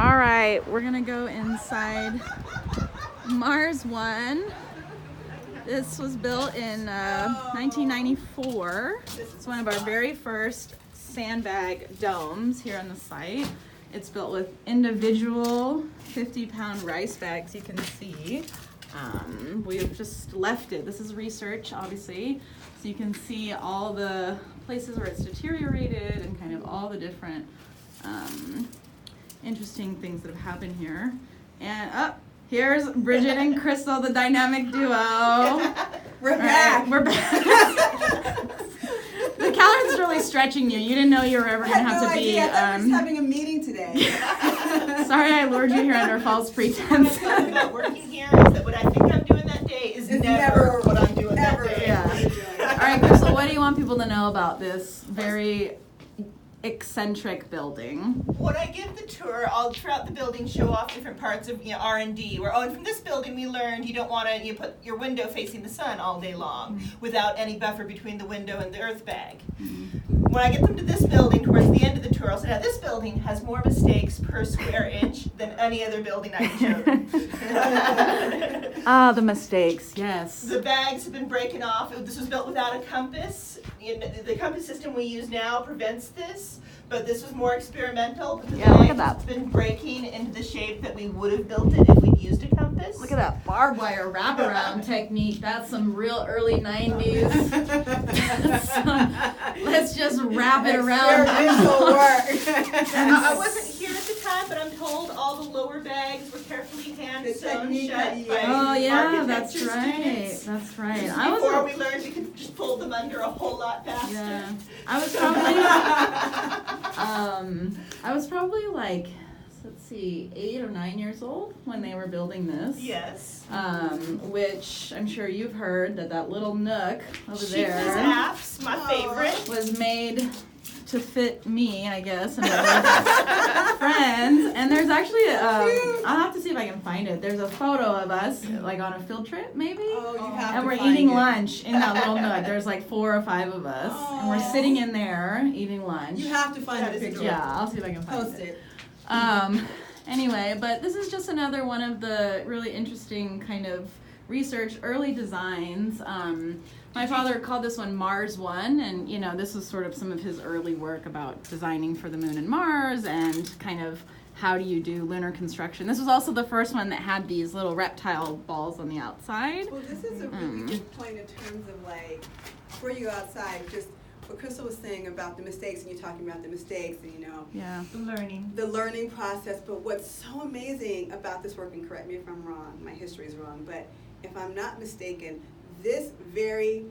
All right, we're gonna go inside Mars 1. This was built in 1994. It's one of our very first sandbag domes here on the site. It's built with individual 50-pound rice bags, you can see. We've just left it. This is research, obviously. So you can see all the places where it's deteriorated and kind of all the different interesting things that have happened here. And here's Bridget and Crystal, the dynamic duo. We're back. We're back. The CalEarth is really stretching you. You didn't know you were ever going to have to be. I thought we were just having a meeting today. Sorry, I lured you here under false pretense. The thing about working here is that what I think I'm doing that day is never what I'm doing that day. Yeah. All right, Crystal, what do you want people to know about this very eccentric building? When I give the tour, I'll throughout the building show off different parts of R&D. Where and from this building we learned you don't want to put your window facing the sun all day long without any buffer between the window and the earth bag. When I get them to this building towards the end of the tour, I'll say, now this building has more mistakes per square inch than any other building I can show them. The mistakes, yes. The bags have been breaking off. This was built without a compass. The compass system we use now prevents this, but this was more experimental. Because yeah, look at that. It's been breaking into the shape that we would have built it if we'd used a compass. Look at that barbed wire wraparound technique. That's some real early 90s. Let's just wrap it around. I wasn't here at the time, but I'm told all the lower bags were carefully hand sewn shut. Oh yeah, that's architecture right. students. That's right. Before we learned we could just pull them under a whole lot faster. Yeah. I was probably like, let's see, 8 or 9 years old when they were building this. Yes. Which I'm sure you've heard that little nook over there apps, my favorite, was made to fit me, I guess, and my friends. And there's actually, I'll have to see if I can find it. There's a photo of us, like on a field trip, maybe. Oh, you have and to we're find eating it. lunch in that little nook. There's like 4 or 5 of us, and we're sitting in there eating lunch. You have to find the picture. Yeah, I'll see if I can find Post it. Anyway, but this is just another one of the really interesting kind of research, early designs. My father called this one Mars 1, and this was sort of some of his early work about designing for the moon and Mars and kind of how do you do lunar construction. This was also the first one that had these little reptile balls on the outside. Well, this is a really good point in terms of like, before you go outside, just what Crystal was saying about the mistakes, and you're talking about the mistakes, and yeah, the learning process. But what's so amazing about this work, and correct me if I'm wrong, my history is wrong, but if I'm not mistaken, this very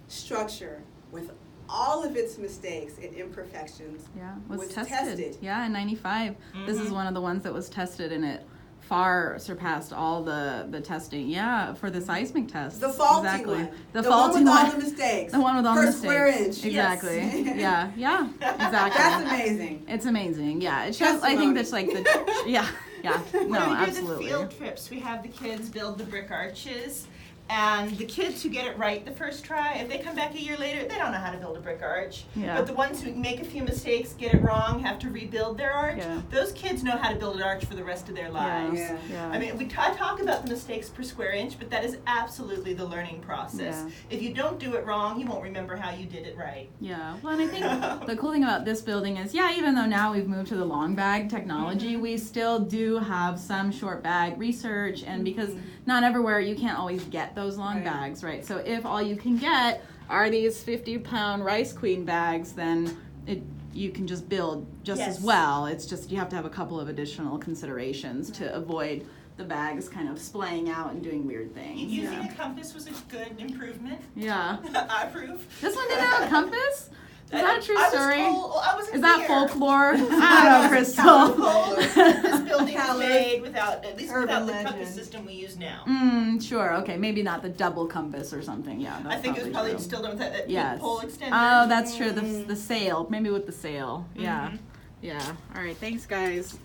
structure with all of its mistakes and imperfections was tested. Yeah, in 95. This is one of the ones that was tested, and it far surpassed all the testing. Yeah, for the seismic test. The faulty exactly. one. The faulty one with all the mistakes. The one with all the mistakes. Per square inch. Exactly. Yes. Yeah, exactly. That's amazing. It's amazing. Yeah, it shows. I think that's like the yeah. No, when we absolutely. do the field trips, we have the kids build the brick arches. And the kids who get it right the first try, if they come back a year later, they don't know how to build a brick arch. Yeah. But the ones who make a few mistakes, get it wrong, have to rebuild their arch, those kids know how to build an arch for the rest of their lives. Yeah. I mean, I talk about the mistakes per square inch, but that is absolutely the learning process. Yeah. If you don't do it wrong, you won't remember how you did it right. Yeah, well, and I think the cool thing about this building is, even though now we've moved to the long bag technology, we still do have some short bag research, and because not everywhere you can't always get those long bags, right? So if all you can get are these 50-pound rice queen bags, then you can just build just as well. It's just you have to have a couple of additional considerations to avoid the bags kind of splaying out and doing weird things. Using a compass was a good improvement. Yeah. I approve. This one didn't have a compass? Is that a true story? Is that folklore? I don't know, Crystal. This building was made without the compass system we use now. Sure. Okay. Maybe not the double compass or something. Yeah. That's I think it was probably true. still done with that pole extender. Oh, that's true. The sail. Maybe with the sail. Yeah. Yeah. All right. Thanks, guys.